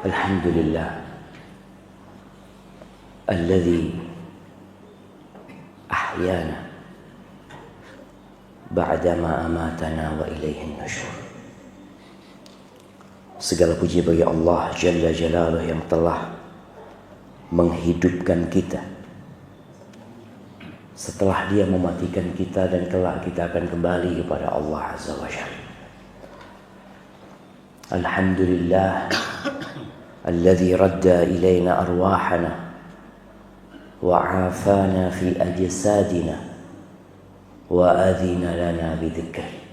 Alhamdulillah alladzi ahyana ba'dama amatana wa ilaihin nusyur. Segala puji bagi Allah Jalla Jalaluh yang telah menghidupkan kita setelah Dia mematikan kita, dan kelak kita akan kembali kepada Allah Azza wa Jalla. Alhamdulillah alladzi radda ilaina arwahana wa 'afana fi ajsadina wa adhina lana bidzikri.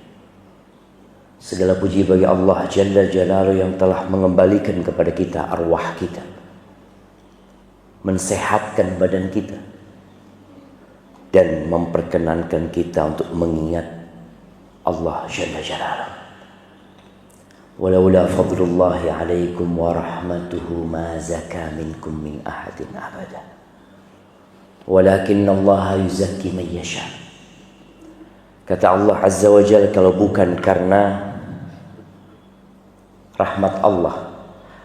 Segala puji bagi Allah Jalla Jalaluh yang telah mengembalikan kepada kita arwah kita, mensehatkan badan kita, dan memperkenankan kita untuk mengingat Allah Jalla Jalaluh. Walaula fadlullahi alaikum wa rahmatuhu ma zaka minkum min ahadin abada walakinna Allah yuzakki man yasha. Kata Allah Azza wa Jalla, kalau bukan karena rahmat Allah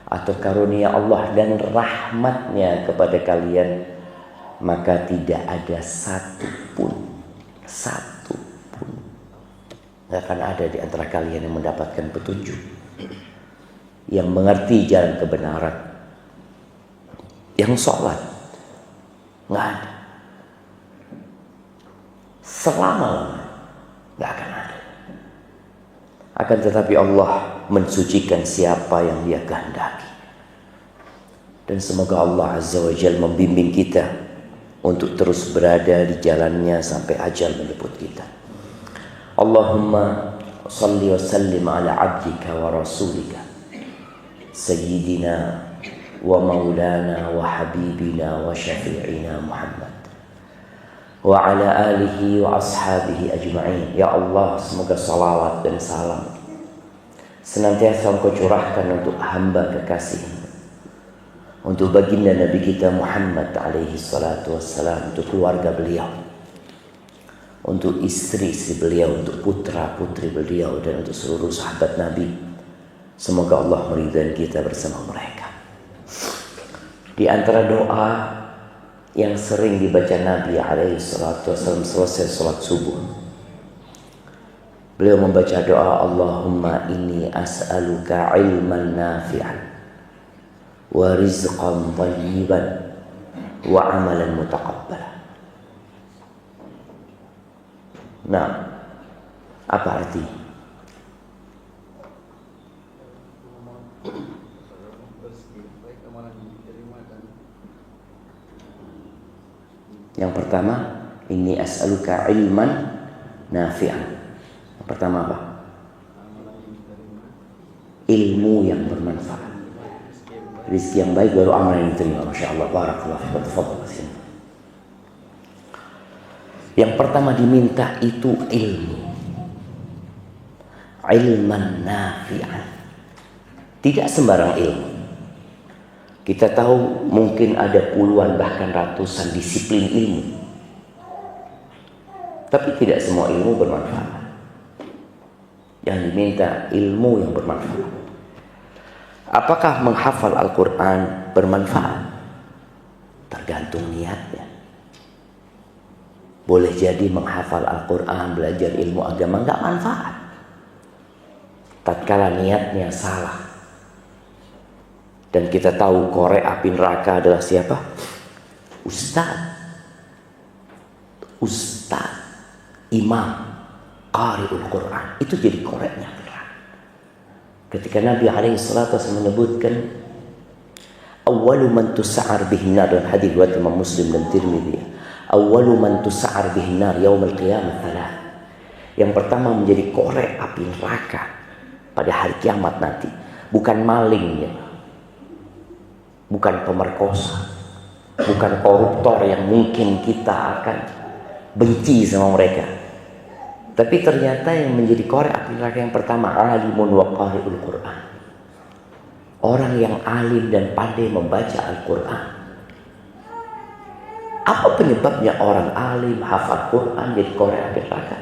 atau karunia Allah dan rahmatnya kepada kalian, maka tidak ada satu pun tidak akan ada di antara kalian yang mendapatkan petunjuk, yang mengerti jalan kebenaran, yang sholat. Nggak ada. Selama-lamanya nggak akan ada. Akan tetapi Allah mensucikan siapa yang Dia kehendaki. Dan semoga Allah Azza wa Jalla membimbing kita untuk terus berada di jalannya sampai ajal menjemput kita. Allahumma salli wa sallim ala abdika wa rasulika sayyidina wa maulana wa habibina wa syafi'ina Muhammad wa ala alihi wa ashabihi ajma'in. Ya Allah, semoga salawat dan salam senantiasa Engkau curahkan untuk hamba kekasih-Mu, untuk baginda Nabi kita Muhammad alaihi salatu wassalam, untuk keluarga beliau, untuk istri-istri beliau, untuk putra-putri beliau, dan untuk seluruh sahabat Nabi. Semoga Allah meridai kita bersama mereka. Di antara doa yang sering dibaca Nabi alaihi salatu wasallam selesai salat subuh, beliau membaca doa, Allahumma inni as'aluka ilman nafi'an wa rizqan thayyiban wa amalan mutaqabbalan. Nah, apa arti? Yang pertama, ini as'aluka ilman nafi'an. Yang pertama apa? Ilmu yang bermanfaat. Rizki yang baik, baru amal yang diterima. Masya Allah, barakallahu fikum. Tafadhal. Yang pertama diminta itu ilmu. Ilman nafi'an. Tidak sembarang ilmu. Kita tahu mungkin ada puluhan bahkan ratusan disiplin ilmu. Tapi tidak semua ilmu bermanfaat. Yang diminta ilmu yang bermanfaat. Apakah menghafal Al-Quran bermanfaat? Tergantung niatnya. Boleh jadi menghafal Al-Quran, belajar ilmu agama nggak manfaat tatkala niatnya salah. Dan kita tahu korek api neraka adalah siapa? Ustaz, imam, qari'ul Quran. Itu jadi koreknya neraka. Ketika Nabi alaihissalatu menyebutkan awwalu man tus'ar bihin nar, dalam hadis riwayat Imam Muslim dan Tirmidzi, awwalu man tus'ar bihin nar yaumil qiyamah thalath. Yang pertama menjadi korek api neraka pada hari kiamat nanti bukan malingnya, bukan pemerkosa, bukan koruptor yang mungkin kita akan benci sama mereka, tapi ternyata yang menjadi korek api neraka yang pertama alimun wa qari'ul Quran. Orang yang alim dan pandai membaca Al-Quran. Apa penyebabnya orang alim hafal Quran jadi korek api neraka?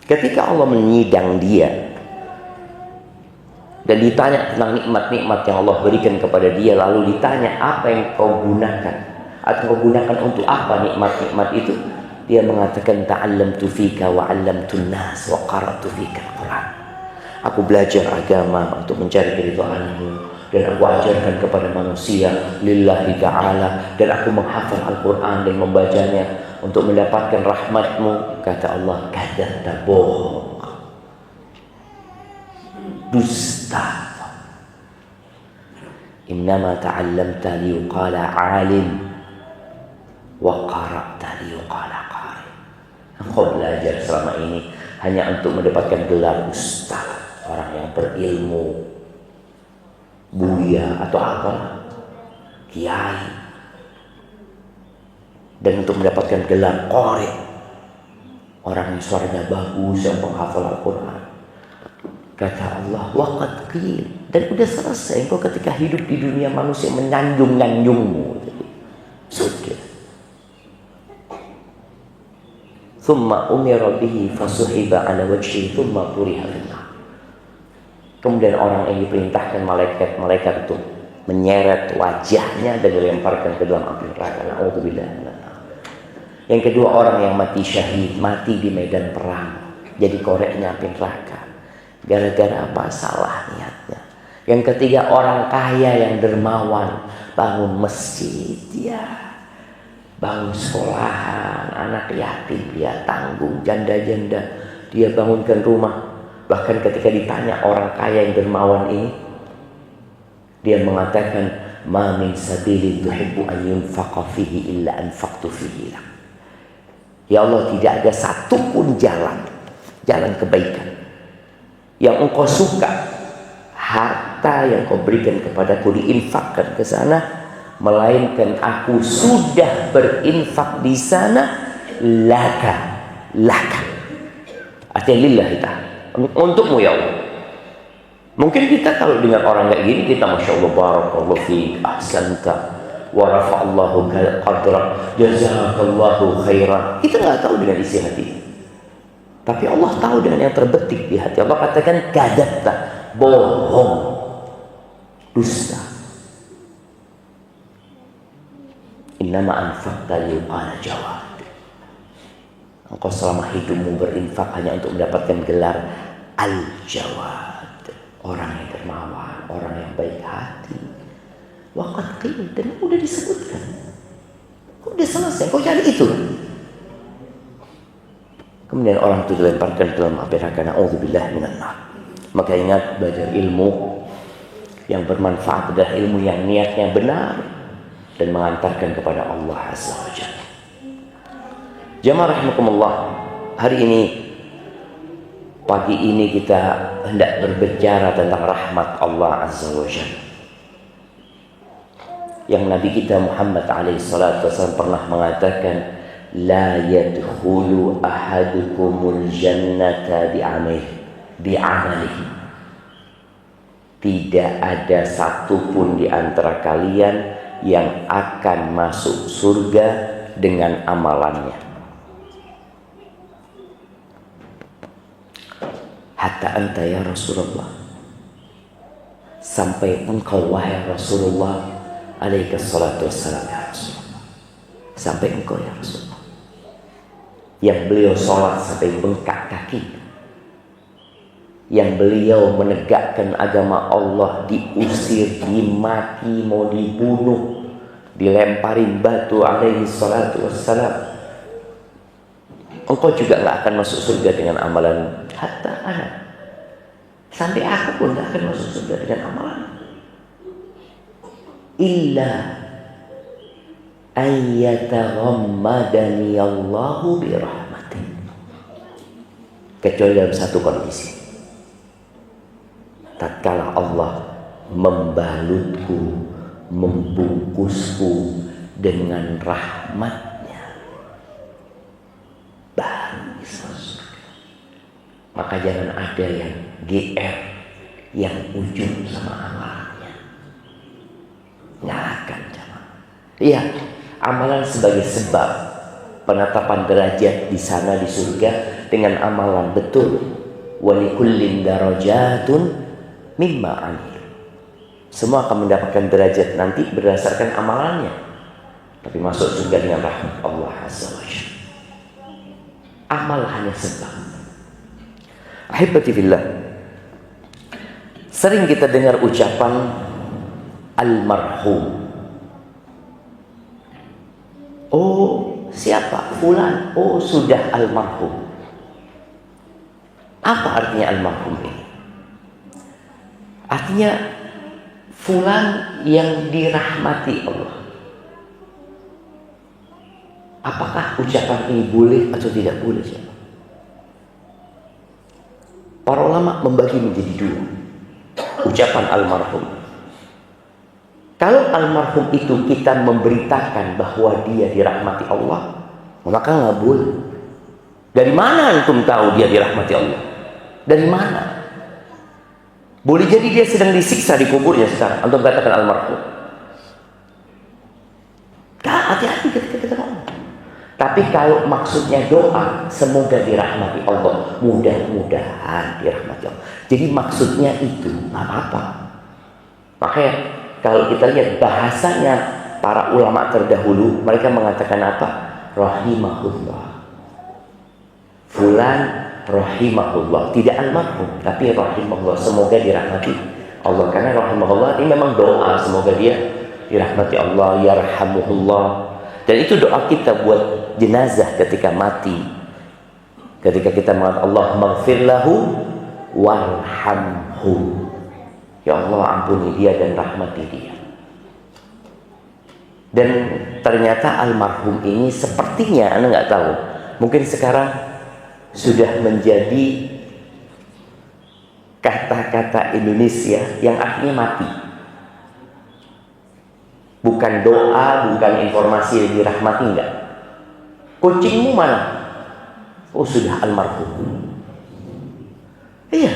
Ketika Allah menyidang dia dan ditanya tentang nikmat-nikmat yang Allah berikan kepada dia, lalu ditanya apa yang kau gunakan atau kau gunakan untuk apa nikmat-nikmat itu, dia mengatakan ta'allamtu fika wa 'allamtun nas wa qara'tu fika al-Quran. Aku belajar agama untuk mencari keridhaanmu dan aku ajarkan kepada manusia lillahi ta'ala, dan aku menghafal Al-Quran dan membacanya untuk mendapatkan rahmatmu. Kata Allah, kadzabta, bohong, dusta. Innama ta'allamta liyuqala 'alim wa qara'ta liyuqala qari. Engkau belajar selama ini hanya untuk mendapatkan gelar ustaz, orang yang berilmu, buya atau apa, kiai, dan untuk mendapatkan gelar qari, orang yang suaranya bagus, yang menghafal Al-Quran. Kata Allah, waqad qil, dan udah selesai. Engkau ketika hidup di dunia manusia menyanjung-nyanjungmu, sudah. Thumma umira bihi fasuhiba ala wajhihi thumma turiha finnar. Kemudian orang yang diperintahkan malaikat itu menyeret wajahnya dan dilemparkan ke dalam api neraka. Na'udzubillah. Yang kedua, orang yang mati syahid, mati di medan perang, jadi koreknya api neraka. Gara-gara apa? Salah niatnya. Yang ketiga, orang kaya yang dermawan, bangun masjid, ya, bangun sekolahan, anak yatim dia tanggung, janda-janda dia bangunkan rumah. Bahkan ketika ditanya orang kaya yang dermawan ini, dia mengatakan, ma min sabilin tuhibbu an yunfaqa fihi illa anfaqtu fihi lak. Ya Allah, tidak ada satupun jalan kebaikan yang engkau suka, harta yang kau berikan kepadaku diinfakkan ke sana, melainkan aku sudah berinfak di sana laka. Artinya lillahi ta'ala, untukmu ya Allah. Mungkin kita kalau dengar orang kayak gini, kita masya Allah, barakallahu fiik, ahsanta wa rafa'allahu qadrak, jazakallahu khairan. Kita nggak tahu dengan isi hati, tapi Allah tahu dengan yang terbetik di hati. Allah katakan kadzabta, bohong, dusta. Innama anfaqta liyuqala jawad. Engkau selama hidupmu berinfak hanya untuk mendapatkan gelar al-jawad, orang yang dermawan, orang yang baik hati. Waqad qil, dan udah disebutkan, udah selesai, kau cari itu. Kemudian orang itu dilemparkan dalam api neraka. Na'udzubillah minan nar. Maka ingat, belajar ilmu yang bermanfaat adalah ilmu yang niatnya benar dan mengantarkan kepada Allah Azza wa Jalla. Jamaah rahimakumullah, hari ini, pagi ini kita hendak berbicara tentang rahmat Allah Azza wa Jalla, yang Nabi kita Muhammad alaihi salatu wasallam pernah mengatakan, la yadkhulu ahadukumul jannata bi'amalihi. Tidak ada satupun di antara kalian yang akan masuk surga dengan amalannya. Hatta anta ya Rasulullah, sampai engkau wahai Rasulullah alaihi salatu wassalam, ya Rasulullah, sampai engkau ya Rasulullah. Yang beliau sholat sampai bengkak kaki, yang beliau menegakkan agama Allah, diusir, dimaki, mau dibunuh, dilemparin batu alaihi salatu wassalam. Engkau juga gak akan masuk surga dengan amalan. Hatta anak, sampai aku pun gak akan masuk surga dengan amalan. Illa ayyataghammadani Allahu birahmatih, kecuali dalam satu kondisi, tatkala Allah membalutku, membungkusku dengan rahmatnya, baru bisa surga. Maka jangan ada yang GR, yang ujung sama amalannya. Nyalakan jamaah. Iya, amalan sebagai sebab penetapan derajat di sana di surga dengan amalan, betul. Walikullin darajatun mimma amil. Semua akan mendapatkan derajat nanti berdasarkan amalannya. Tapi masuk surga dengan rahmat Allah Azza wa Jalla. Amal hanya sebab. Ahibati fillah, sering kita dengar ucapan almarhum. Oh, siapa? Fulan. Oh, sudah almarhum. Apa artinya almarhum ini? Artinya fulan yang dirahmati Allah. Apakah ucapan ini boleh atau tidak boleh? Para ulama membagi menjadi dua ucapan almarhum. Kalau almarhum itu kita memberitakan bahwa dia dirahmati Allah, maka nggak boleh. Dari mana antum tahu dia dirahmati Allah? Dari mana? Boleh jadi dia sedang disiksa di kuburnya sekarang. Antum katakan almarhum. Hati-hati ketika kita ngomong. Tapi kalau maksudnya doa, semoga dirahmati Allah, mudah-mudahan dirahmati Allah. Jadi maksudnya itu nggak apa-apa. Makanya kalau kita lihat bahasanya para ulama terdahulu, mereka mengatakan apa? Rahimahullah. Fulan rahimahullah, tidak almarhum, tapi rahimahullah, semoga dirahmati Allah. Karena rahimahullah ini memang doa, semoga dia dirahmati Allah, yarhamuhullah. Dan itu doa kita buat jenazah ketika mati. Ketika kita mengatakan Allah maghfir lahu warhamhu. Ya Allah, ampuni dia dan rahmati dia. Dan ternyata almarhum ini sepertinya, Anda nggak tahu, mungkin sekarang sudah menjadi kata-kata Indonesia yang artinya mati. Bukan doa, bukan informasi dirahmati, enggak. Kucingmu mana? Oh, sudah almarhum. Iya.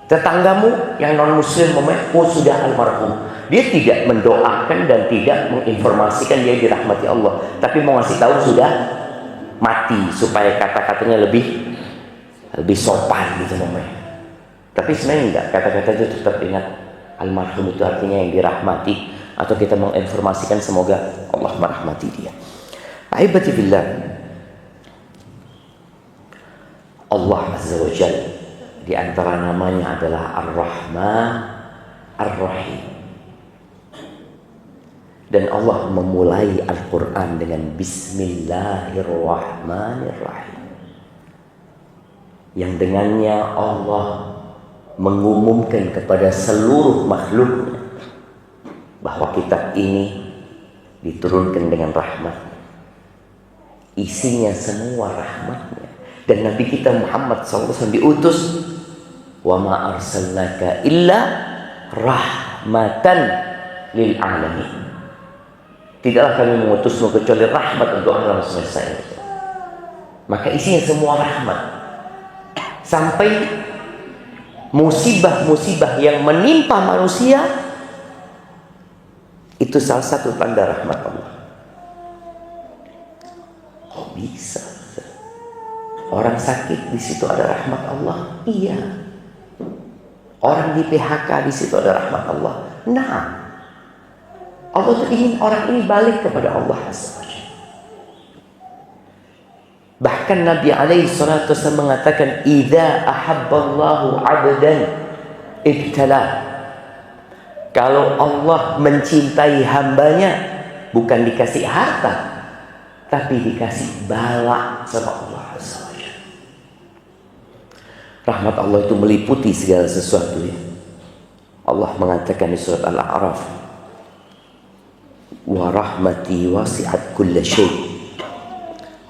Tetanggamu yang non muslim oh sudah almarhum. Dia tidak mendoakan dan tidak menginformasikan dia dirahmati Allah, tapi mau ngasih tahu sudah mati supaya kata-katanya lebih sopan gitu namanya. Tapi sebenarnya enggak, kata-kata itu tetap ingat almarhum itu artinya yang dirahmati, atau kita menginformasikan semoga Allah merahmati dia. Ahibati billah, Allah Azza wa Jalla di antara namanya adalah Ar-Rahman Ar-Rahim. Dan Allah memulai Al-Quran dengan Bismillahirrahmanirrahim, yang dengannya Allah mengumumkan kepada seluruh makhluknya bahwa kitab ini diturunkan dengan rahmat. Isinya semua rahmatnya. Dan Nabi kita Muhammad SAW diutus, wa ma arsalnaka illa rahmatan lil alamin. Tidaklah kami mengutusmu kecuali rahmat untuk alam semesta ini. Maka isinya semua rahmat. Sampai musibah-musibah yang menimpa manusia itu salah satu tanda rahmat Allah. Kok bisa? Orang sakit di situ ada rahmat Allah? Iya. Orang di PHK di situ ada rahmat Allah? Nah, Allah tuh ingin orang ini balik kepada Allah Azza wa Jalla. Bahkan Nabi alaihi salatu wasallam mengatakan, "Idza ahabballahu 'abdan ibtala." Kalau Allah mencintai hambanya, bukan dikasih harta, tapi dikasih bala sama Allah Azza wa Jalla. Rahmat Allah itu meliputi segala sesuatu ya. Allah mengatakan di surat Al-A'raf, wa rahmati wasi'at kulla syai'.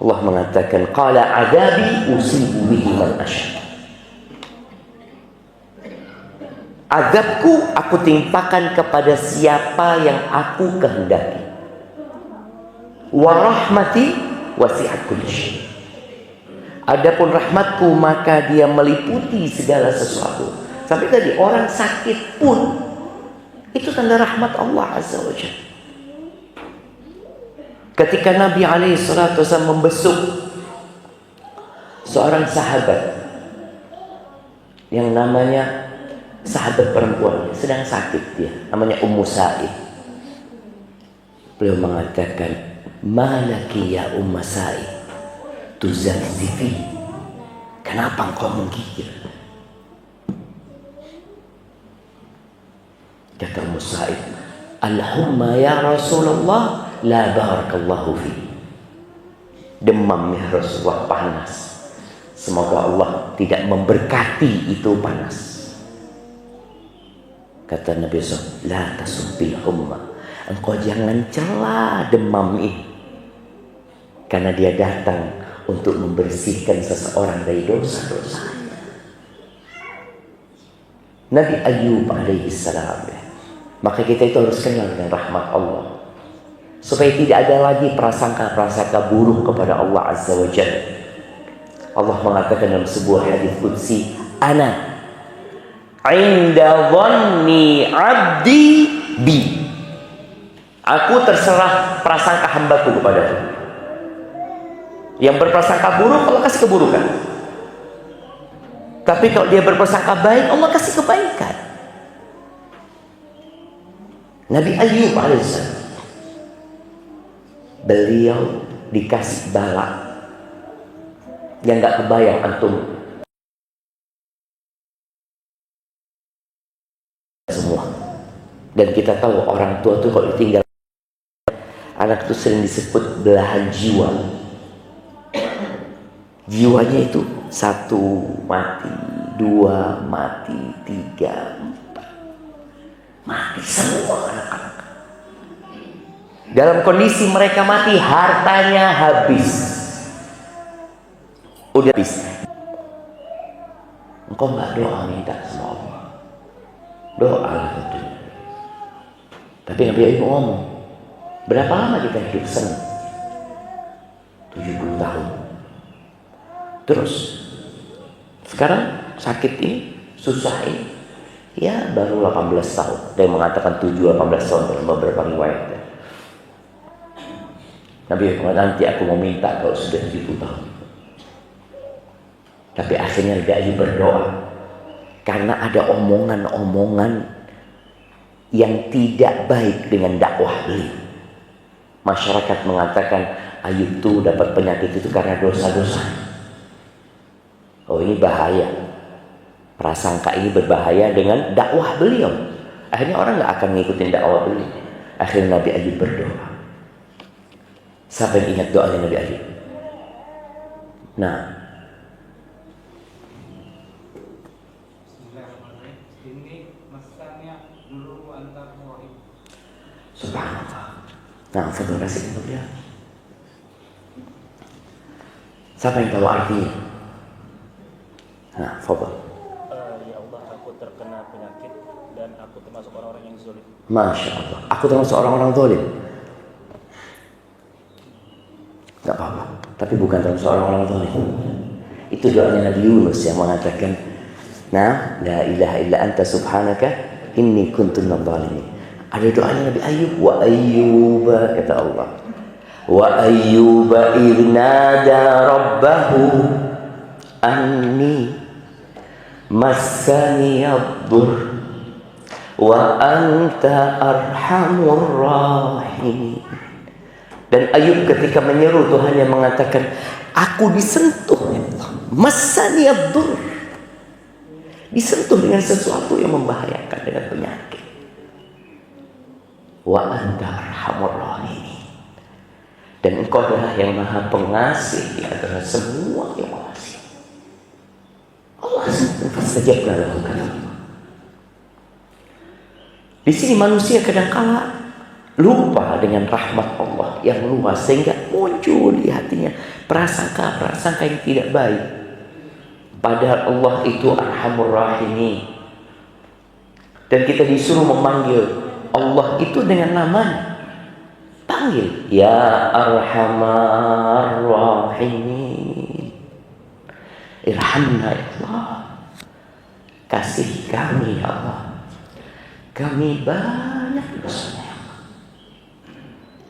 Allah mengatakan, qala adabi usibu bihi man asya. Azabku aku timpakan kepada siapa yang aku kehendaki. Wa rahmati wasi'at kulla syai'. Adapun rahmatku maka dia meliputi segala sesuatu. Sampai tadi orang sakit pun itu tanda rahmat Allah Azza wa Jalla. Ketika Nabi alaihi salatu wasallam membesuk seorang sahabat yang namanya sahabat perempuan sedang sakit, dia namanya Ummu Sa'id. Beliau mengatakan, "Malaki ya Ummu Sa'id tuzazzifi, kenapa engkau menggigil?" Kata Ummu Sa'id, "Al-humma ya Rasulullah, la barakallahu fi." Demam ya Rasulullah, panas. Semoga Allah tidak memberkati itu panas. Kata Nabi SAW, "La tasubbil humma." Engkau jangan cela demam ini. Karena dia datang untuk membersihkan seseorang dari dosa-dosa. Nabi Ayub alaihissalam. Maka kita itu harus kenal dengan rahmat Allah. Supaya tidak ada lagi prasangka-prasangka buruk kepada Allah Azza wa Jalla. Allah mengatakan dalam sebuah hadis qudsi, "Ana inda dhanni 'abdi bi." Aku terserah prasangka hambaku kepadaku. Yang berprasangka buruk, Allah kasih keburukan. Tapi kalau dia berprasangka baik, Allah kasih kebaikan. Nabi Ayub alaihissalam, beliau dikasih bala yang gak kebayang antum semua. Dan kita tahu orang tua tuh kalau ditinggal anak itu sering disebut belahan jiwa. Jiwanya itu 1 mati, 2 mati, 3, 4 mati semua anak-anak. Dalam kondisi mereka mati, hartanya habis. Udah habis. Engkau nggak doa minta sama Allah. Doa lah tentu. Tapi Nabi Ayub ngomong, berapa lama kita hidup senang? 70 tahun. Terus sekarang sakit ini, susah ini, ya baru 18 tahun. Dia mengatakan 7-18 tahun dalam beberapa riwayat. Nabi Ayub mengatakan, nanti aku mau minta kalau sudah 70 tahun. Tapi akhirnya dia berdoa karena ada omongan-omongan yang tidak baik dengan dakwah beliau. Masyarakat mengatakan Ayub tuh dapat penyakit itu karena dosa-dosa. Oh, ini bahaya. Prasangka ini berbahaya dengan dakwah beliau. Akhirnya orang nggak akan ngikutin dakwah beliau. Akhirnya Nabi Ayub berdoa. Siapa yang ingat doanya Nabi Ayub? Nah, subhanallah. Nah, fadhil kasih untuk dia. Siapa yang tahu artinya? Nah, fadhil. Ya Allah, aku terkena penyakit dan aku termasuk orang-orang yang zalim. Masya Allah, aku termasuk orang-orang zalim. Gak apa-apa, tapi bukan termasuk orang-orang zalim. Itu doanya Nabi Yunus yang mengatakan, "Nah, la ilaha illa anta subhanaka inni kuntu minadh dhalimin." Ada doanya Nabi Ayub, wa ayyuba, kata Allah, wa ayyuba idnada rabbahu anni massani ad-dur wa anta arhamur rahimin. Dan Ayub ketika menyeru Tuhannya mengatakan, aku disentuh ya Allah, massani ad-dur, disentuh dengan sesuatu yang membahayakan, dengan penyakit. Wa anta arhamur rahimin, dan engkau adalah yang maha pengasih di antara semua yang mengasih. Allah fastajabna lahu, kata Allah. Di sini manusia kadang-kala lupa dengan rahmat Allah yang luas sehingga muncul di hatinya prasangka-prasangka yang tidak baik. Padahal Allah itu arhamur rahimin, dan kita disuruh memanggil Allah itu dengan namanya. Panggil, ya arhamar rahimin, irhamna ya Allah, kasih kami ya Allah, kami banyak dosanya ya Allah.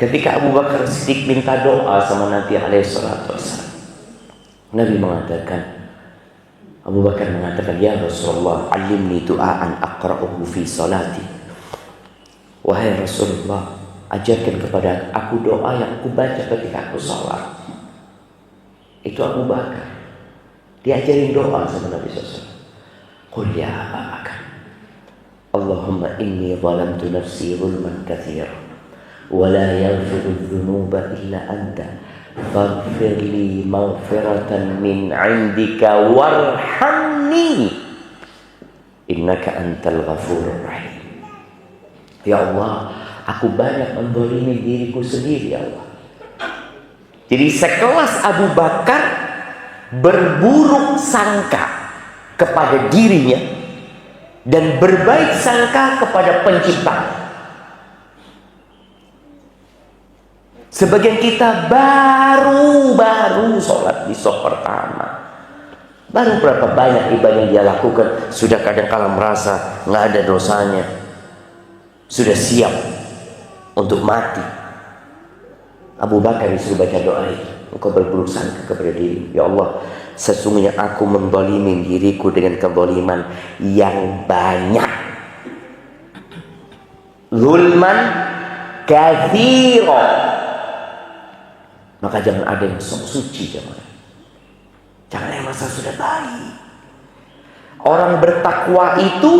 Ketika Abu Bakar Siddiq minta doa sama Nabi alaihissalatu wassalam, Nabi mengatakan, Abu Bakar mengatakan, ya Rasulullah, alimni du'aan aqra'uhu fi salati. Wahai Rasulullah, ajarkan kepada aku doa yang aku baca ketika aku salat. Itu Abu Bakar. Diajarin doa sama Nabi SAW. Qul ya Abu Bakar, Allahumma inni zalamtu nafsi zulman katsira wa la yaghfiru dzunuba illa anta faghfir li maghfiratan min 'indika warhamni innaka antal ghafurur rahim. Ya Allah, aku banyak menzalimi diriku sendiri, ya Allah. Jadi sekelas Abu Bakar berburuk sangka kepada dirinya dan berbaik sangka kepada pencipta. Sebagian kita baru sholat di soft pertama, baru berapa banyak ibadah yang dia lakukan, sudah kadang-kala merasa nggak ada dosanya, sudah siap untuk mati. Abu Bakar disuruh baca doa itu. Engkau berburuk sangka kepada diri, ya Allah, sesungguhnya aku menzalimi diriku dengan kezaliman yang banyak. Zulman katsira. Maka jangan ada yang sok suci, jemaah. Jangan yang merasa sudah baik. Orang bertakwa itu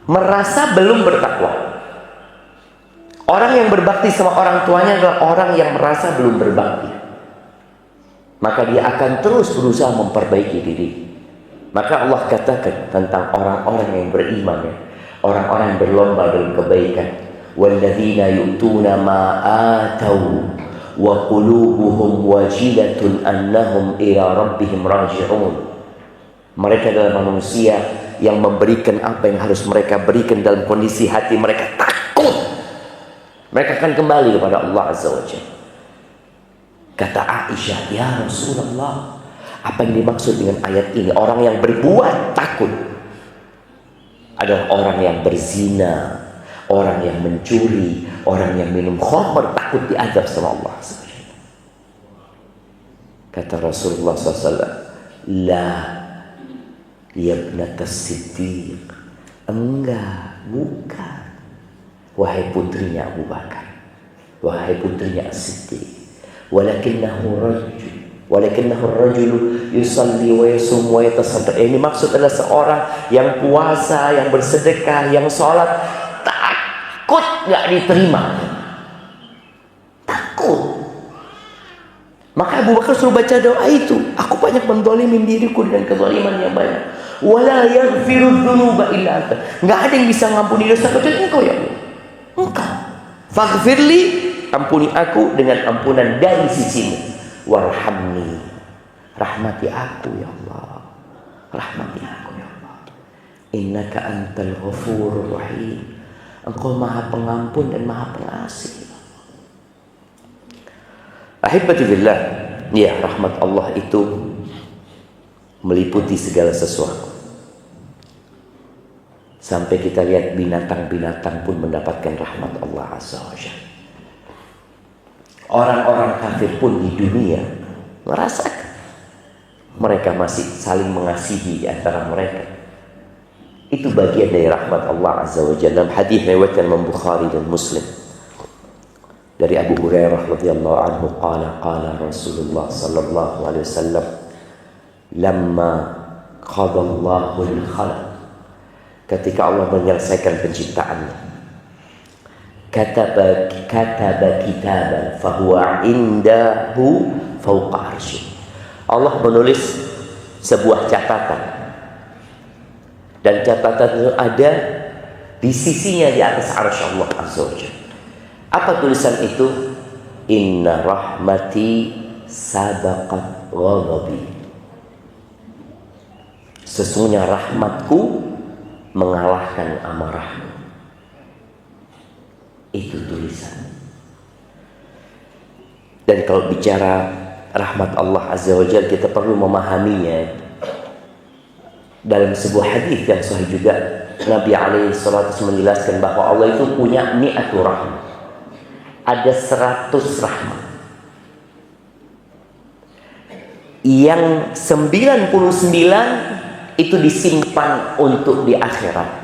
merasa belum bertakwa. Orang yang berbakti sama orang tuanya adalah orang yang merasa belum berbakti. Maka dia akan terus berusaha memperbaiki diri. Maka Allah katakan tentang orang-orang yang beriman, ya, orang-orang yang berlomba dalam kebaikan. Walladzina yu'tuna ma atau wa qulubuhum wajilatun annahum ila rabbihim raji'un. Mereka adalah manusia yang memberikan apa yang harus mereka berikan dalam kondisi hati mereka takut. Mereka akan kembali kepada Allah Azza wa Jalla. Kata Aisyah, ya Rasulullah, apa yang dimaksud dengan ayat ini? Orang yang berbuat takut adalah orang yang berzina, orang yang mencuri, orang yang minum khamr, takut diazab sama Allah. Kata Rasulullah SAW, la yabnata Siddiq, enggak, bukan, wahai putrinya Abu Bakar, wahai putrinya As-Siddiq, walakinnahu rajul yusalli wa yasum wa yatasaddaq. Ini maksud adalah seorang yang puasa, yang bersedekah, yang sholat, takut nggak diterima, takut. Maka Abu Bakar suruh baca doa itu. Aku banyak menzalimi diriku dengan kezaliman yang banyak. Wala yaghfiru dzunuba illa anta. Nggak ada yang bisa ngampuni dosa kecuali Engkau, ya Allah. Engkau. Faghfirli, ampuni aku dengan ampunan dari sisimu. Warhamni, rahmati aku ya Allah. Rahmati aku ya Allah. Innaka antal ghafurur rahim. Engkau maha pengampun dan maha pengasih. Ahibati billah, ya, rahmat Allah itu meliputi segala sesuatu. Sampai kita lihat binatang-binatang pun mendapatkan rahmat Allah Azza wa Jalla. Orang-orang kafir pun di dunia merasakan. Mereka masih saling mengasihi di antara mereka. Itu bagian dari rahmat Allah Azza wa Jalla. Dalam hadis riwayat Imam Bukhari dan Muslim dari Abu Hurairah radhiyallahu anhu, qala Rasulullah sallallahu alaihi wasallam, lamma qadallahu al-khalq, ketika Allah menyelesaikan penciptaannya, kataba kitaban fahuwa indahu fawqa arsy. Allah menulis sebuah catatan, dan catatan itu ada di sisinya di atas arsy Allah Azza wa Jalla. Apa tulisan itu? Inna rahmati sabaqat ghadabi. Sesungguhnya rahmatku mengalahkan amarahku. Itu tulisan. Dan kalau bicara rahmat Allah Azza wa Jalla, kita perlu memahaminya. Dalam sebuah hadis yang sahih juga, Nabi alaihi salatu menjelaskan bahwa Allah itu punya mi'atu rahmat. Ada 100 rahmat Yang 99 itu disimpan untuk di akhirat.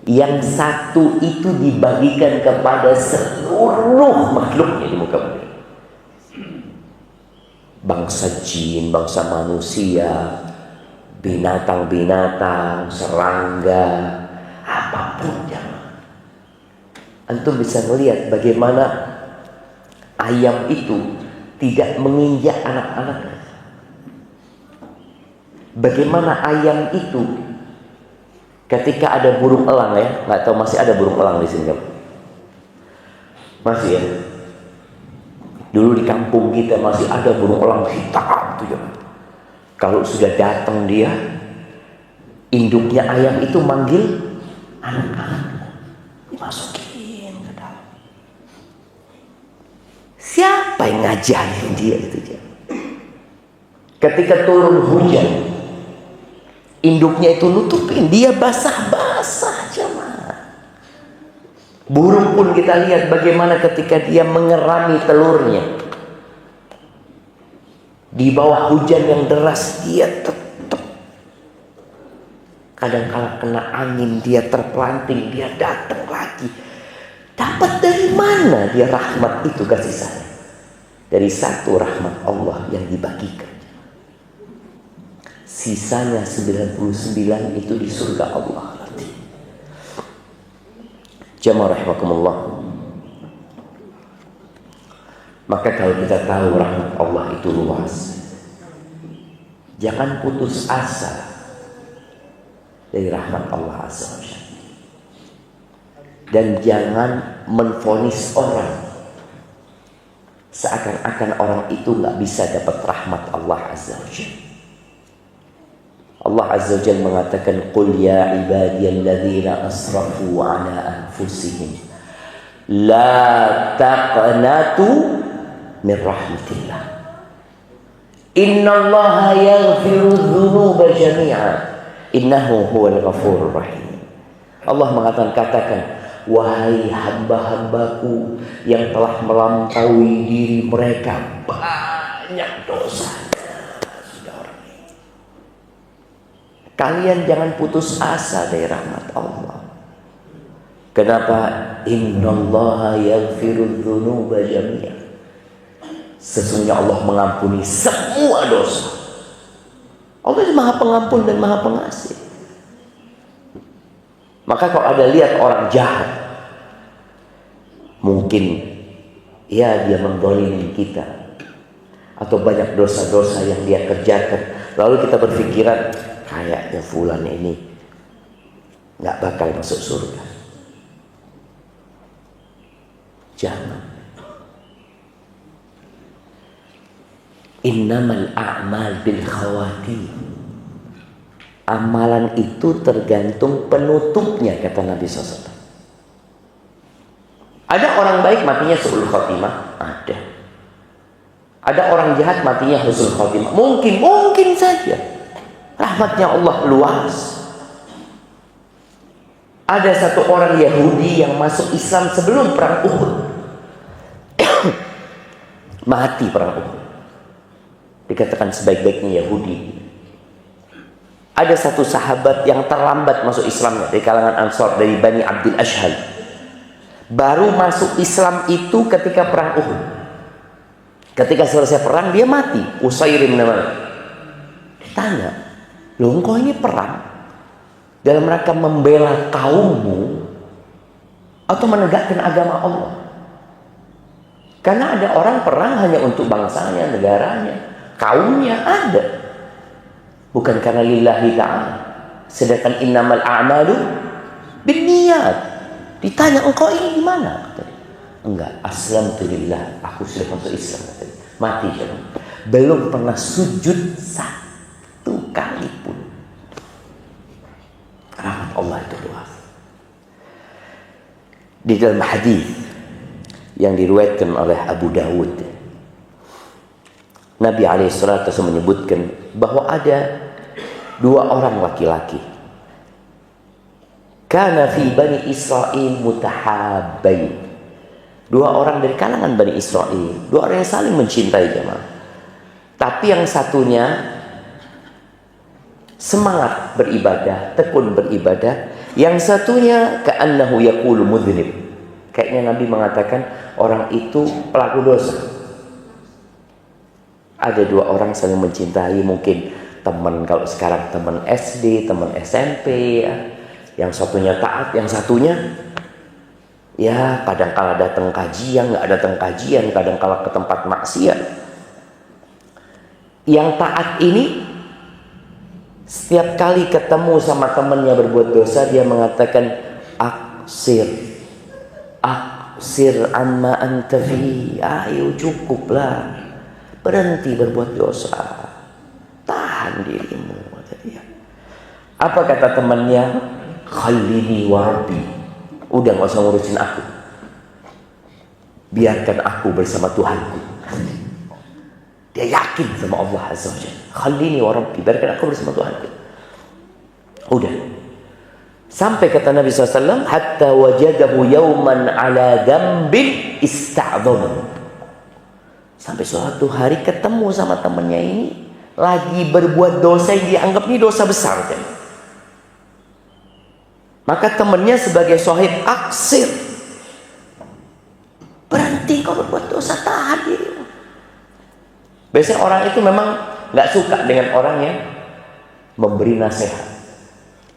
Yang satu itu dibagikan kepada seluruh makhluknya di muka bumi. Bangsa jin, bangsa manusia, binatang-binatang, serangga, apapun jangan. Antum bisa melihat bagaimana ayam itu tidak menginjak anak-anaknya. Bagaimana ayam itu ketika ada burung elang, ya, nggak tahu masih ada burung elang di sini kan? Masih ya. Dulu di kampung kita masih ada burung elang hitam tuh ya. Kalau sudah datang dia, induknya ayam itu manggil anak-anaknya, dimasukin ke dalam. Siapa yang ngajarin dia itu ya? Ketika turun hujan, induknya itu nutupin, dia basah-basah jemaah. Burung pun kita lihat bagaimana ketika dia mengerami telurnya. Di bawah hujan yang deras dia tetap. Kadang-kala kena angin dia terpelanting, dia datang lagi. Dapat dari mana dia rahmat itu, kasih sayang? Dari satu rahmat Allah yang dibagikan. Sisanya 99 itu di surga Allah nanti. Jamaah rahimakumullah. Maka kalau kita tahu rahmat Allah itu luas, jangan putus asa dari rahmat Allah azza wa jalla. Dan jangan menvonis orang seakan-akan orang itu nggak bisa dapat rahmat Allah azza wa jalla. Allah azza wa jalla mengatakan, qul ya ibadiyalladzina asrafu ala anfusihim la taqnatu min rahmatillah innallaha yaghfiru dzunuba jami'a innahu huwal ghafurur rahim. Allah mengatakan, wahai hamba-hambaku yang telah melampaui diri mereka banyak dosa, kalian jangan putus asa dari rahmat Allah. Kenapa? Innallaha yaghfiru dzunuba jami'a. Sesungguhnya Allah mengampuni semua dosa. Allah itu Maha Pengampun dan Maha Pengasih. Maka kalau ada lihat orang jahat, mungkin ya dia mendzalimi kita atau banyak dosa-dosa yang dia kerjakan, lalu kita berpikiran kayaknya fulan ini nggak bakal masuk surga. Jangan. Innamal a'mal bil khawatim. Amalan itu tergantung penutupnya, kata Nabi SAW. Ada orang baik matinya husnul khotimah, ada. Ada orang jahat matinya husnul khotimah, mungkin saja. Rahmatnya Allah luas. Ada satu orang Yahudi yang masuk Islam sebelum perang Uhud. Mati perang Uhud. Dikatakan sebaik-baiknya Yahudi. Ada satu sahabat yang terlambat masuk Islamnya dari kalangan Ansor, dari Bani Abdul Ashhal. Baru masuk Islam itu ketika perang Uhud. Ketika selesai perang dia mati. Usairim namanya. Ditanya, loh engkau ini perang dalam rangka membela kaummu atau menegakkan agama Allah? Karena ada orang perang hanya untuk bangsanya, negaranya, kaumnya ada, bukan karena lillahi ta'ala. Sedangkan innamal a'malu binniyat. Ditanya, engkau ini gimana? Enggak, aslamtu lillah, aku sudah masuk Islam. Mati jangan. Belum pernah sujud satu kali pun. Rahmat Allah itu luas. Di dalam hadis yang diriwayatkan oleh Abu Dawud, Nabi alaihissalatu menyebutkan bahwa ada dua orang laki-laki. Kana fi Bani Israel mutahabbain. Dua orang dari kalangan Bani Israel, dua orang yang saling mencintai jemaah. Tapi yang satunya semangat beribadah, tekun beribadah. Yang satunya ka'annahu yaqulu mudhnib. Kayaknya Nabi mengatakan orang itu pelaku dosa. Ada dua orang saling mencintai, mungkin teman, kalau sekarang teman SD, teman SMP ya. Yang satunya taat, yang satunya ya kadang-kala datang kajian, nggak datang kajian, kadang-kala ke tempat maksiat. Yang taat ini setiap kali ketemu sama temannya berbuat dosa, dia mengatakan aksir amma anta fi, ayo cukuplah, berhenti berbuat dosa, tahan dirimu, kata dia. Apa kata temannya? Khallini wa rabbi, udah gak usah ngurusin aku, biarkan aku bersama Tuhanku. Dia yakin sama Allah Azza wa Jalla. Khallini wa rabbi, biarkan aku bersama Tuhanku. Udah. Sampai kata Nabi SAW, hatta wajadahu yawman ala dambin ista'zam. Sampai suatu hari ketemu sama temannya ini lagi berbuat dosa yang dianggap ini dosa besar kan. Maka temannya sebagai sahib aksir, berhenti kau berbuat dosa, tahan dirimu. Biasanya orang itu memang nggak suka dengan orang yang memberi nasihat.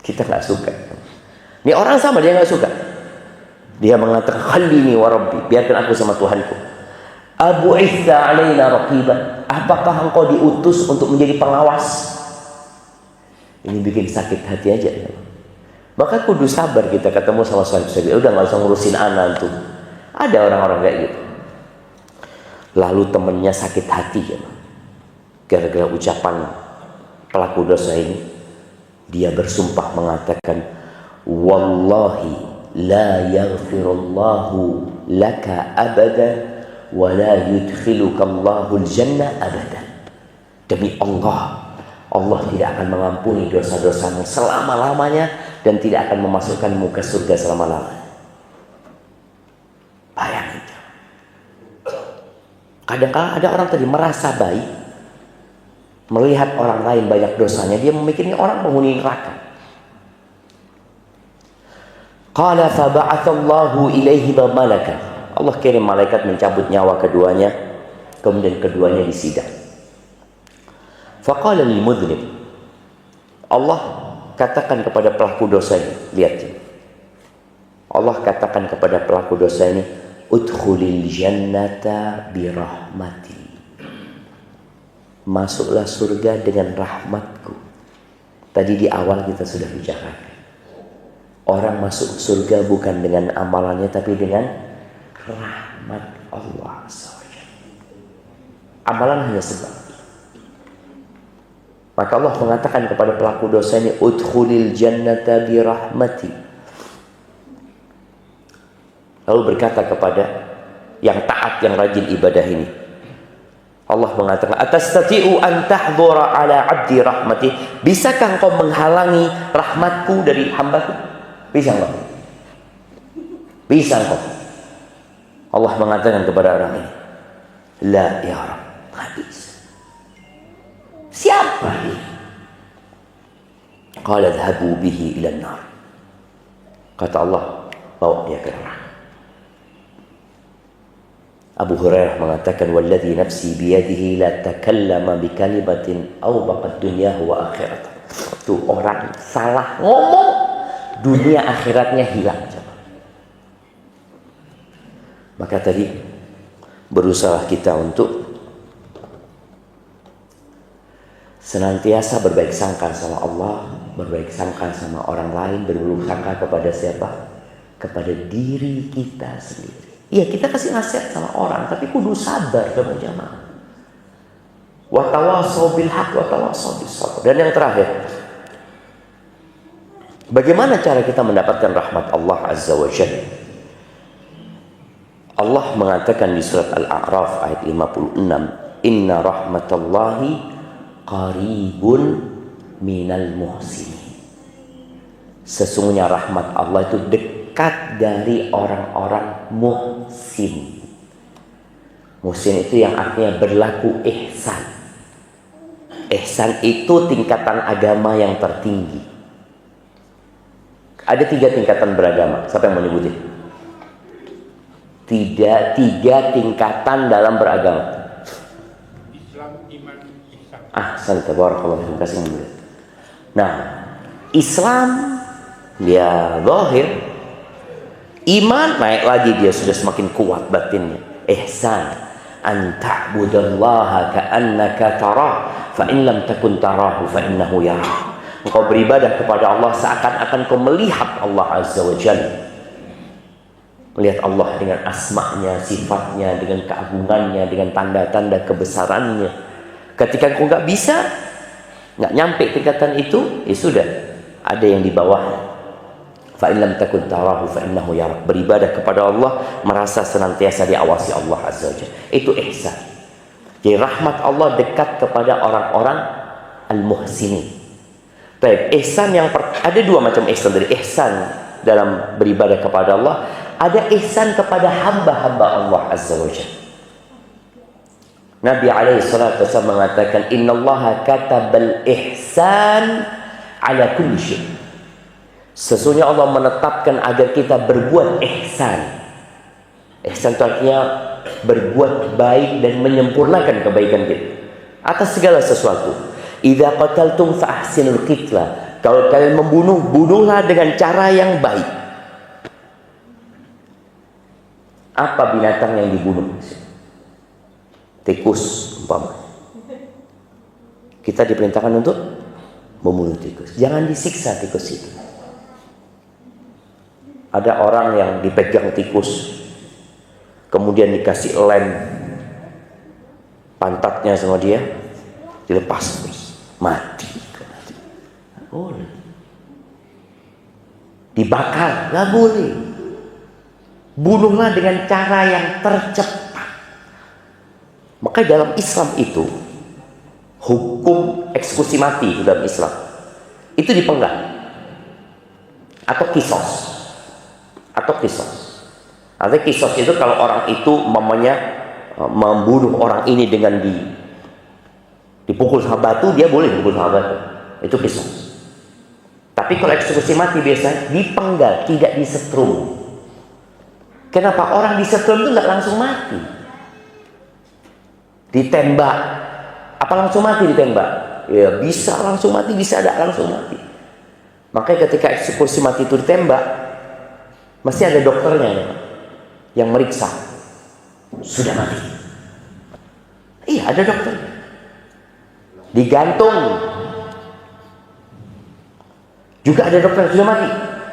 Kita nggak suka. Ini orang sama, dia nggak suka. Dia mengatakan khallini wa rabbi, biarkan aku sama Tuhanku. Abu Isa alaina raqiban, apakah engkau diutus untuk menjadi pengawas? Ini bikin sakit hati aja. Maka kudu sabar kita ketemu sama sahib-sahib. Udah nggak usah ngurusin anak tuh. Ada orang-orang kayak gitu. Lalu temennya sakit hati ya, gara-gara ucapan pelaku dosa ini. Dia bersumpah mengatakan, wallahi la yaghfirullahu laka abada wa la yudkhiluka Allahul jannah abada. Demi Allah, Allah tidak akan mengampuni dosa-dosamu selama-lamanya dan tidak akan memasukkanmu ke surga selama-lamanya. Bayangin. Kadang-kadang ada orang tadi merasa baik, melihat orang lain banyak dosanya, dia memikirnya orang penghuni neraka. Qala fa ba'atsallahu ilaihi malakan. Allah kirim malaikat mencabut nyawa keduanya, kemudian keduanya disidang. Faqala lil mudhnib, Allah katakan kepada pelaku dosa ini, lihat. Allah katakan kepada pelaku dosa ini, udkhulil jannata birahmati. Masuklah surga dengan rahmatku. Tadi di awal kita sudah bicarakan. Orang masuk surga bukan dengan amalannya, tapi dengan rahmat Allah SWT. Amalan hanya sebab. Maka Allah mengatakan kepada pelaku dosa ini, udkhulil jannata birahmati. Lalu berkata kepada yang taat, yang rajin ibadah ini, Allah mengatakan, atastati'u an tahdhura ala 'abdi rahmati, bisakah engkau menghalangi rahmatku dari hambaku? Bisa enggak? Bisa engkau? Allah mengatakan kepada orang ini, la ya Rabb, enggak bisa. Siapa dia? Qala dhhabu bihi ila an-nar. Kata Allah, bawa dia ke neraka. Abu Hurairah mengatakan, walladzi nafsi biyadihi la takallama bi kalimatin aw baqad dunyahu wa akhiratuh. Tuh orang salah ngomong, dunia akhiratnya hilang. Maka tadi berusaha kita untuk senantiasa berbaik sangka sama Allah, berbaik sangka sama orang lain, berburuk sangka kepada siapa? Kepada diri kita sendiri. Iya, kita kasih nasihat sama orang, tapi kudu sabar sama jamaah. Wa tawassaw bil haqq wa tawassaw bis sabr. Dan yang terakhir, bagaimana cara kita mendapatkan rahmat Allah Azza wa Jalla? Allah mengatakan di surat Al-A'raf ayat 56, inna rahmatallahi qaribun minal muhsinin. Sesungguhnya rahmat Allah itu dekat dari orang-orang muhsin. Muhsin itu yang artinya berlaku ihsan. Ihsan itu tingkatan agama yang tertinggi. Ada 3 tingkatan beragama. Siapa yang menyebutin? Tiga tingkatan dalam beragama. Islam, iman, ihsan. Ahsan, tabarakallah, terima kasih. Nah, Islam dia zahir, iman naik lagi, dia sudah semakin kuat batinnya. Ihsan, an ta'budallaha ka'annaka tarah, fa in lam takun tarahu fa innahu yarah. Engkau beribadah kepada Allah seakan-akan kau melihat Allah Azza wa Jalla. Melihat Allah dengan asma'nya, sifatnya, dengan keagungannya, dengan tanda-tanda kebesarannya. Ketika engkau nggak bisa, nggak nyampe tingkatan itu, ya sudah, ada yang di bawahnya. Fa in lam takun tarahu fa innahu yarah. Beribadah kepada Allah, merasa senantiasa diawasi Allah Azza wa Jalla. Itu ihsan. Jadi rahmat Allah dekat kepada orang-orang al-muhsinin. Baik, ihsan yang ada 2 macam ihsan. Dari ihsan dalam beribadah kepada Allah, ada ihsan kepada hamba-hamba Allah Azza wa Jalla. Nabi alaihi salatu wasallam mengatakan, innallaha katabal ihsan ala kulli syai'. Sesungguhnya Allah menetapkan agar kita berbuat ihsan. Ihsan itu artinya berbuat baik dan menyempurnakan kebaikan kita atas segala sesuatu. Idza qataltum fa ahsinul qitla. Kalau kalian membunuh, bunuhlah dengan cara yang baik. Apa binatang yang dibunuh? Tikus umpama. Kita diperintahkan untuk membunuh tikus. Jangan disiksa tikus itu. Ada orang yang dipegang tikus, kemudian dikasih lem pantatnya sama dia, dilepas terus, mati. Boleh. Dibakar, nggak boleh. Bunuhlah dengan cara yang tercepat. Maka dalam Islam itu hukum eksekusi mati dalam Islam itu dipenggal atau kisos. Artinya kisos itu kalau orang itu membunuh orang ini dengan dipukul sama batu, dia boleh dipukul sama batu. Itu kisos. Tapi kalau eksekusi mati biasanya dipenggal, tidak disetrum. Kenapa? Orang disetrum itu nggak langsung mati. Ditembak. Apa langsung mati ditembak? Ya bisa langsung mati, bisa tidak langsung mati. Makanya ketika eksekusi mati itu ditembak, mesti ada dokternya yang meriksa. Sudah mati. Iya, ada dokternya. Digantung. Juga ada dokter yang sudah mati.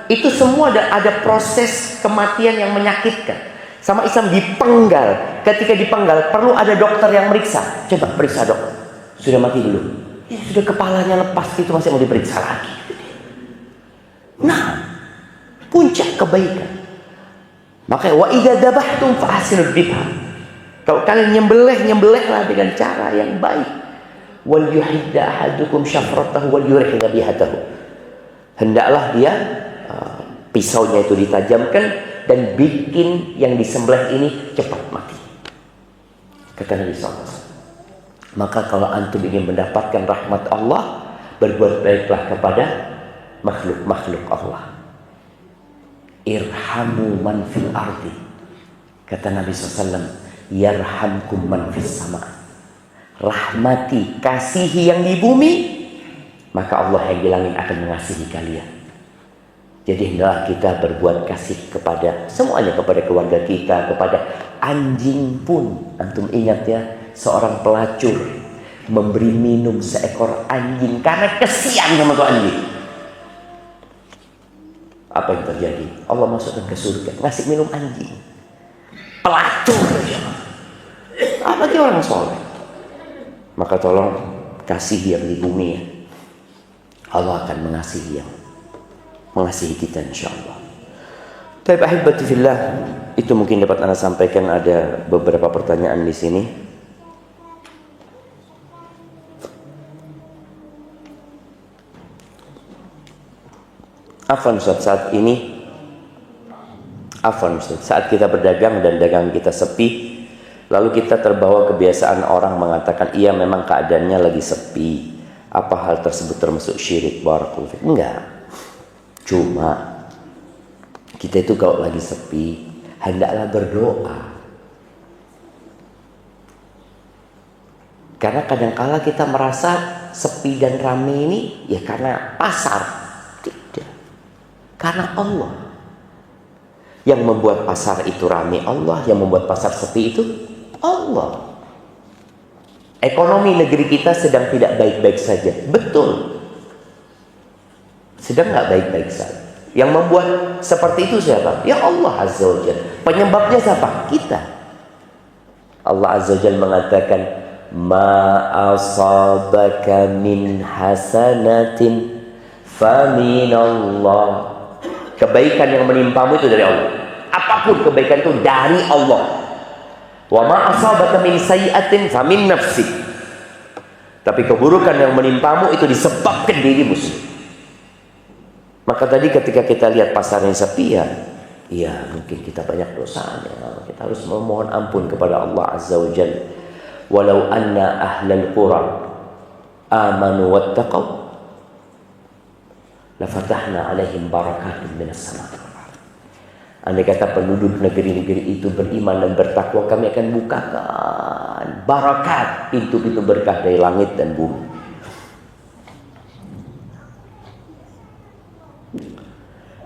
Itu semua ada proses kematian yang menyakitkan. Sama Islam dipenggal. Ketika dipenggal perlu ada dokter yang meriksa. Coba periksa dok. Sudah mati dulu. Ya, sudah kepalanya lepas itu masih mau diperiksa lagi. Nah, puncak kebaikan. Makanya wa idza dzabhtum fa ahsinul dzibha. Kalau kalian nyembelihlah dengan cara yang baik. Wal yuhidda ahadukum syafratahu wal yurih dhabihatahu. Hendaklah dia pisaunya itu ditajamkan dan bikin yang disembelih ini cepat mati. Kata Nabi SAW. Maka kalau antum ingin mendapatkan rahmat Allah, berbuat baiklah kepada makhluk-makhluk Allah. Irhamu man fil ardi. Kata Nabi SAW, yarhamkum man fis sama. Rahmati, kasihi yang di bumi, maka Allah yang di langit akan mengasihi kalian. Jadi hendaklah kita berbuat kasih kepada semuanya, kepada keluarga kita, kepada anjing pun. Antum ingat ya, seorang pelacur memberi minum seekor anjing karena kesian sama tuh anjing. Apa yang terjadi? Allah masukkan ke surga, ngasih minum anjing. Pelacur aja. Apa dia orang soleh? Maka tolong kasih yang di bumi ya. Allah akan mengasihi kita insyaallah. Baik ahibati fillah, itu mungkin dapat Anda sampaikan. Ada beberapa pertanyaan di sini. Afwan Ustaz, saat kita berdagang dan dagangan kita sepi, Lalu kita terbawa kebiasaan orang mengatakan, iya memang keadaannya lagi sepi. Apa hal tersebut termasuk syirik? Barakallahu fiik. Enggak. Cuma kita itu kalau lagi sepi, hendaklah berdoa. Karena kadang-kala kita merasa sepi dan ramai ini ya karena pasar. Tidak. Karena Allah. Yang membuat pasar itu ramai Allah, yang membuat pasar sepi itu Allah. Ekonomi negeri kita sedang tidak baik-baik saja. Betul. Sedang nggak baik-baik saja. Yang membuat seperti itu siapa? Ya Allah Azza wa Jalla. Penyebabnya siapa? Kita. Allah Azza wa Jalla mengatakan, ma asabaka min hasanatin faminallah. Kebaikan yang menimpamu itu dari Allah. Apapun kebaikan itu dari Allah. Wa ma asabaka min sayyi'atin famin nafsik. Tapi keburukan yang menimpamu itu disebabkan dirimu sendiri. Maka tadi ketika kita lihat pasarnya sepi ya mungkin kita banyak dosanya. Kita harus memohon ampun kepada Allah Azza wa Jalla. Walau anna ahlal qura amanu wattaqaw la fatahna alaihim barakatun minas samaa'i wal ardh. Andai kata penduduk negeri-negeri itu beriman dan bertakwa, kami akan bukakan barakat, pintu-pintu berkah dari langit dan bumi.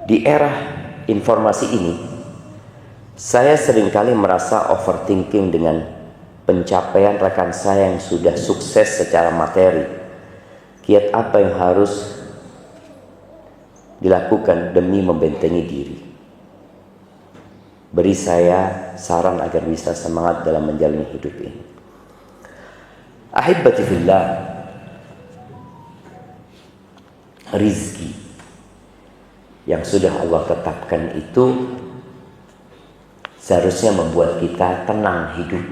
Di era informasi ini, saya seringkali merasa overthinking dengan pencapaian rekan saya yang sudah sukses secara materi. Kiat apa yang harus dilakukan demi membentengi diri? Beri saya saran agar bisa semangat dalam menjalani hidup ini. Ahibbati fillah, rizki yang sudah Allah tetapkan itu seharusnya membuat kita tenang hidup.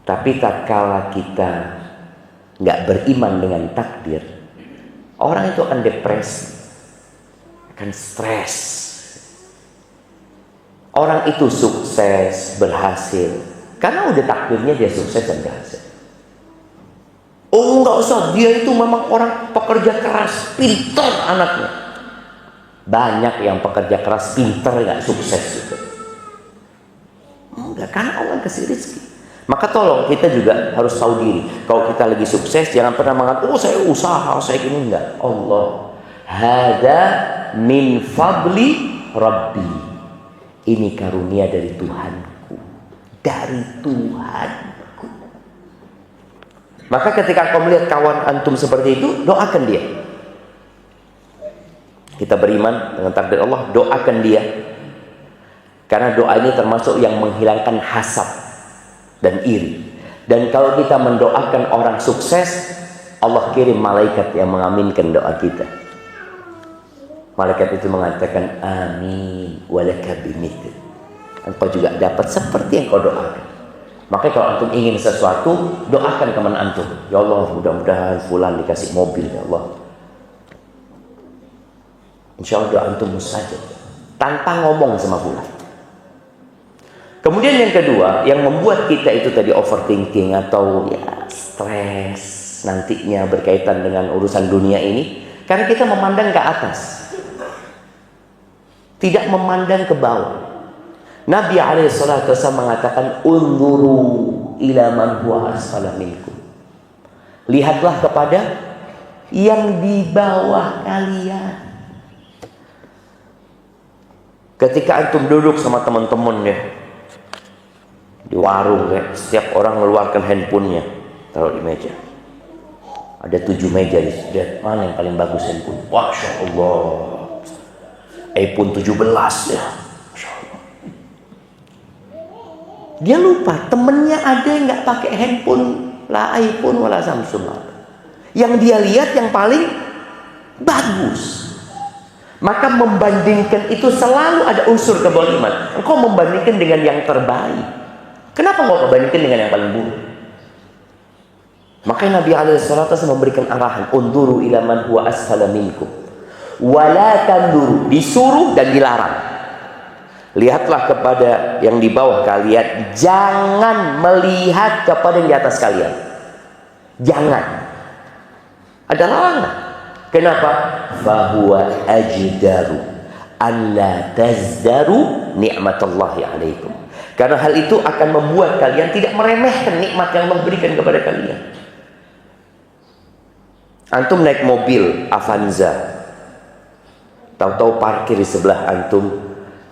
Tapi tatkala kita nggak beriman dengan takdir, orang itu akan depresi, akan stres. Orang itu sukses, berhasil, karena udah takdirnya dia sukses dan berhasil. Oh nggak usah, dia itu memang orang pekerja keras, pintar anaknya. Banyak yang pekerja keras, pintar nggak sukses gitu. Enggak, karena Allah kasih rezeki. Maka tolong kita juga harus tahu diri. Kalau kita lagi sukses, jangan pernah mengatakan, oh saya usaha, saya gini. Enggak. Allah, hada min fadli Rabbi. Ini karunia dari Tuhanku. Dari Tuhanku. Maka ketika kau melihat kawan antum seperti itu, doakan dia. Kita beriman dengan takdir Allah, doakan dia. Karena doa ini termasuk yang menghilangkan hasad dan iri. Dan kalau kita mendoakan orang sukses, Allah kirim malaikat yang mengaminkan doa kita. Malaikat itu mengatakan amin walaka bimithli. Engkau juga dapat seperti yang kau doakan. Makanya kalau antum ingin sesuatu, doakan teman antum. Ya Allah, mudah-mudahan fulan dikasih mobil ya Allah. Insya Allah doa antum mustajab. Tanpa ngomong sama fulan. Kemudian yang kedua, yang membuat kita itu tadi overthinking atau ya stres nantinya berkaitan dengan urusan dunia ini, karena kita memandang ke atas, tidak memandang ke bawah. Nabi alaihissalatu wassalam mengatakan, unzuru ila man huwa asfala minkum. Lihatlah kepada yang di bawah kalian. Ketika antum duduk sama teman-teman ya di warung ya, setiap orang mengeluarkan handphonenya, taruh di meja. Ada 7 meja di sini. Mana yang paling bagus handphone? Masya Allah, iPhone 17 ya. Masya Allah. Dia lupa temennya ada yang nggak pakai handphone, lah iPhone wala Samsung. Yang dia lihat yang paling bagus. Maka membandingkan itu selalu ada unsur kezaliman. Engkau membandingkan dengan yang terbaik. Kenapa engkau membandingkan dengan yang paling buruk? Makanya Nabi alaihissalatu memberikan arahan, unduru ila man huwa asfala minkum. Wala tanduru, disuruh dan dilarang. Lihatlah kepada yang di bawah kalian, jangan melihat kepada yang di atas kalian. Jangan. Ada larangan. Kenapa? Fahuwa ajdaru an la tazdaru ni'matallahi alaikum. Karena hal itu akan membuat kalian tidak meremehkan nikmat yang Allah berikan kepada kalian. Antum naik mobil Avanza, tahu-tahu parkir di sebelah antum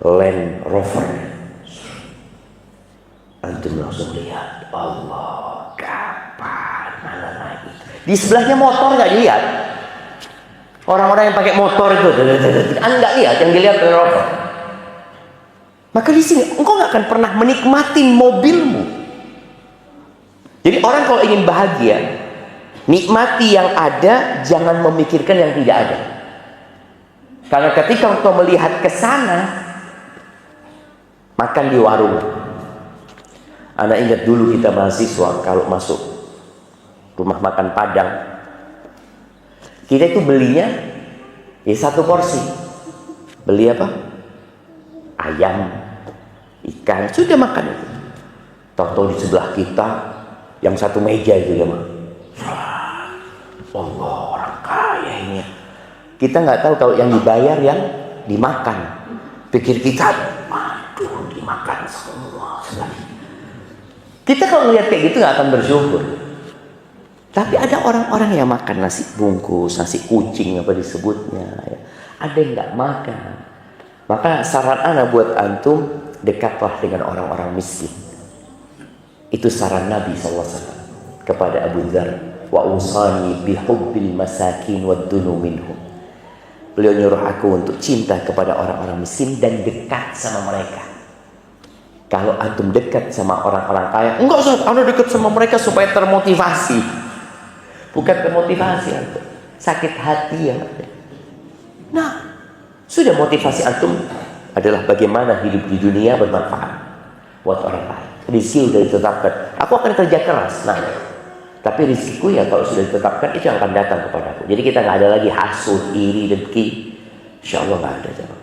Land Rover. Antum langsung lihat, Allah, kapan mana lagi? Di sebelahnya motor nggak dilihat. Orang-orang yang pakai motor itu, Anda nggak lihat, yang dilihat Land Rover. Maka di sini engkau nggak akan pernah menikmati mobilmu. Jadi orang kalau ingin bahagia, nikmati yang ada, jangan memikirkan yang tidak ada. Karena ketika engkau melihat ke sana, makan di warung. Anak ingat dulu kita mahasiswa kalau masuk rumah makan Padang, kita itu belinya ya satu porsi. Beli apa? Ayam, ikan, sudah makan itu. Tahu-tahu di sebelah kita yang satu meja itu ya, Allah, orang kaya ini. Kita nggak tahu kalau yang dibayar yang dimakan. Pikir kita, aduh, dimakan semua sekali. Kita kalau melihat kayak gitu nggak akan bersyukur. Tapi ada orang-orang yang makan nasi bungkus, nasi kucing apa disebutnya, ya. Ada yang nggak makan. Maka saran ana buat antum, dekatlah dengan orang-orang miskin. Itu saran Nabi SAW kepada Abu Dzar, wa usani bihubbil masakin waddunu minhum. Beliau nyuruh aku untuk cinta kepada orang-orang miskin dan dekat sama mereka. Kalau antum dekat sama orang-orang kaya, enggak usah anda dekat sama mereka supaya termotivasi. Bukan termotivasi antum, sakit hati ya. Nah, sudah motivasi antum adalah bagaimana hidup di dunia bermanfaat buat orang lain. Rizki sudah ditetapkan, aku akan kerja keras. Nah, tapi rizkiku ya kalau sudah ditetapkan itu yang akan datang kepadaku. Jadi kita nggak ada lagi hasud, iri, dengki. Insya Allah nggak ada. Jemaah.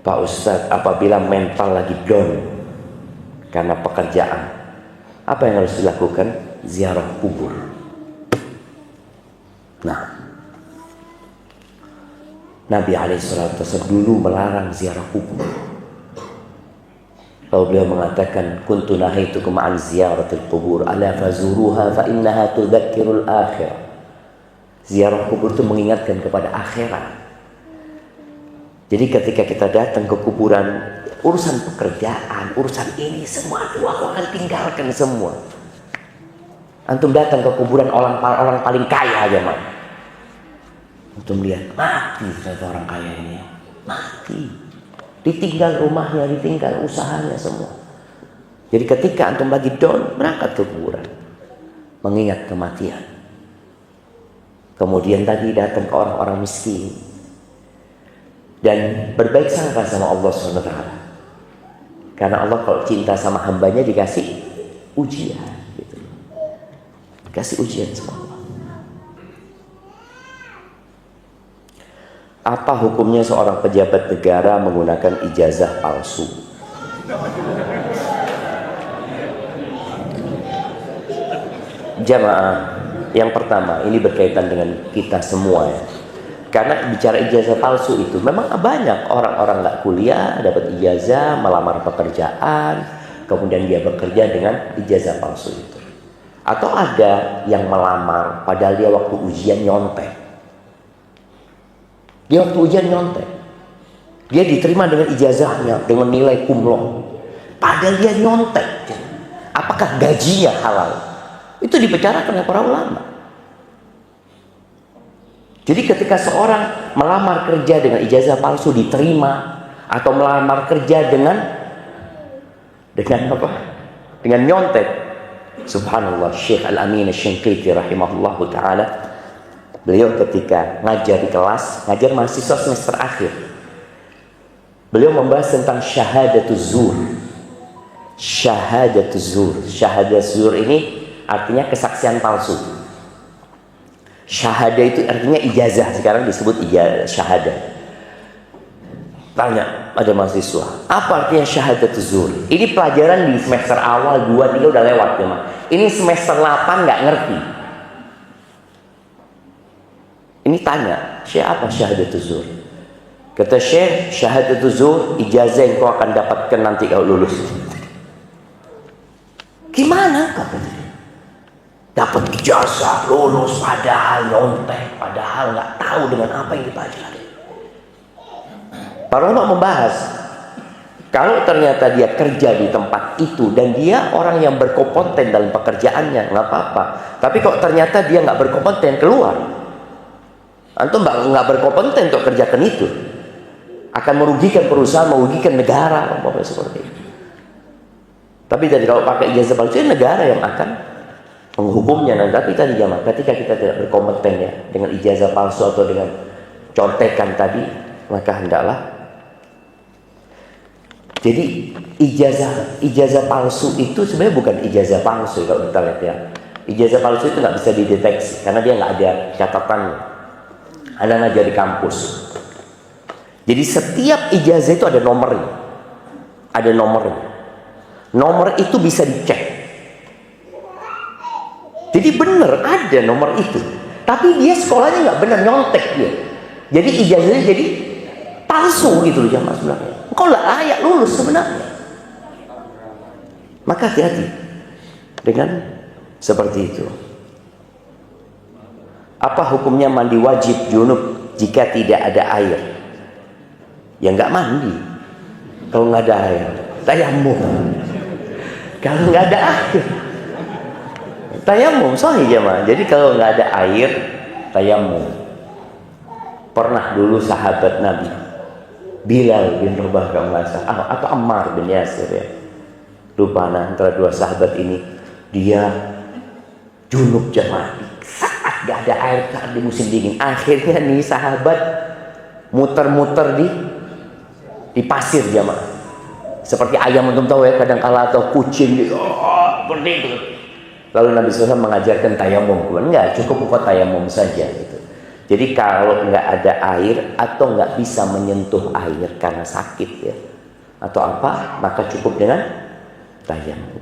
Pak Ustadz, apabila mental lagi down karena pekerjaan, apa yang harus dilakukan? Ziarah kubur. Nah, Nabi SAW dulu melarang ziarah kubur. Lalu beliau mengatakan, kuntu nahaitukum an ziyaratil qubur ala fazuruha fa innaha tudzakkirul akhirah. Ziarah kubur itu mengingatkan kepada akhirat. Jadi ketika kita datang ke kuburan, urusan pekerjaan, urusan ini semua itu aku akan tinggalkan semua. Antum datang ke kuburan orang paling kaya aja, man. Antum lihat, mati ternyata orang kaya ini. Mati. Ditinggal rumahnya, ditinggal usahanya semua. Jadi ketika antum lagi down, berangkat ke kuburan, mengingat kematian. Kemudian tadi datang ke orang-orang miskin dan berbaik sangka sama Allah SWT. Karena Allah kalau cinta sama hambanya dikasih ujian, gitu. Dikasih ujian sama Allah. Apa hukumnya seorang pejabat negara menggunakan ijazah palsu? Jamaah, yang pertama ini berkaitan dengan kita semua ya. Karena bicara ijazah palsu itu memang banyak orang-orang nggak kuliah dapat ijazah, melamar pekerjaan, kemudian dia bekerja dengan ijazah palsu itu. Atau ada yang melamar padahal dia waktu ujian nyontek. Dia waktu ujian nyontek. Dia diterima dengan ijazahnya dengan nilai cum laude. Padahal dia nyontek. Apakah gajinya halal? Itu dibicarakan oleh para ulama. Jadi ketika seorang melamar kerja dengan ijazah palsu diterima, atau melamar kerja dengan apa? Dengan nyontek. Subhanallah, Syekh Al-Amin Asy-Shinqiti rahimahullahu taala, beliau ketika ngajar di kelas, ngajar mahasiswa semester akhir, beliau membahas tentang syahadatuz zur. Syahadatuz zur. Syahadatuz zur ini artinya kesaksian palsu. Syahadah itu artinya ijazah, sekarang disebut ijazah syahadah. Tanya, ada mahasiswa, apa artinya syahadatuz zur? Ini pelajaran di semester awal 2, 3 udah lewat ya, Mak. Ini semester 8 nggak ngerti. Ini tanya, Syekh, apa syahadatuz zur? Kata Syekh, syahadatuz zur ijazah yang kau akan dapatkan nanti kau lulus. Gimana kata dia? Dapat ijazah, lulus, padahal nyontek, padahal nggak tahu dengan apa yang dipelajari. Para ulama membahas, kalau ternyata dia kerja di tempat itu dan dia orang yang berkompeten dalam pekerjaannya, nggak apa-apa. Tapi kalau ternyata dia nggak berkompeten, keluar. Antum nggak berkompeten untuk kerjakan itu, akan merugikan perusahaan, merugikan negara, pokoknya seperti itu. Tapi tadi kalau pakai ijazah palsu, negara yang akan menghukumnya. Nah, tapi tadi jamaah, ketika kita tidak berkompeten ya dengan ijazah palsu atau dengan contekan tadi, maka hendaklah. Jadi ijazah palsu itu sebenarnya bukan ijazah palsu kalau kita lihat ya. Ijazah palsu itu nggak bisa dideteksi karena dia nggak ada catatannya. Anda ngajar di kampus. Jadi setiap ijazah itu ada nomornya. Ada nomornya. Nomor itu bisa dicek. Jadi benar ada nomor itu. Tapi dia sekolahnya nggak benar, nyontek dia. Jadi ijazahnya jadi palsu gitu loh jamaah sebenarnya. Kau nggak layak lulus sebenarnya. Maka hati-hati dengan seperti itu. Apa hukumnya mandi wajib junub jika tidak ada air? Ya nggak mandi. Kalau nggak ada air, tayamum. Kalau nggak ada air, tayamum sahih jemaah. Jadi kalau nggak ada air, tayamum. Pernah dulu sahabat Nabi Bilal bin Rabah atau Ammar bin Yasir ya, lupa antara dua sahabat ini, dia junub jemaah saat nggak ada air, saat di musim dingin. Akhirnya nih sahabat muter-muter di pasir jemaah, seperti ayam untuk tahu ya, kadang kala atau kucing seperti itu. Lalu Nabi SAW mengajarkan tayamum. Enggak, cukup buat tayamum saja gitu. Jadi kalau nggak ada air atau nggak bisa menyentuh air karena sakit ya atau apa, maka cukup dengan tayamum.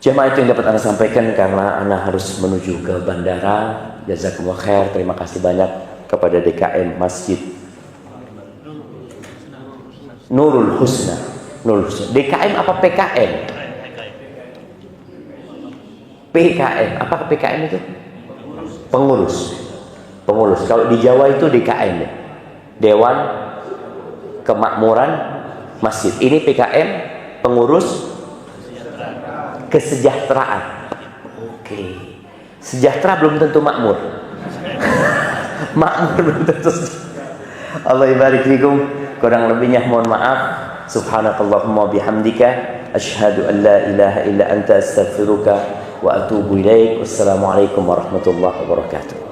Jemaah itu yang dapat Anda sampaikan karena Anda harus menuju ke bandara. Jazakumullah khair. Terima kasih banyak kepada DKM Masjid Nurul Husna. DKM apa PKM? PKM. Apa PKM itu? Pengurus. Kalau di Jawa itu DKM ya. Dewan Kemakmuran Masjid. Ini PKM, pengurus kesejahteraan. Oke. Sejahtera belum tentu makmur. Makmur belum tentu. Allah ibarik fikum. Kurang lebihnya mohon maaf. Subhanakallahumma bihamdika asyhadu an la ilaha illa anta astaghfiruka wa atubu ilaik. Wassalamualaikum warahmatullahi wabarakatuh.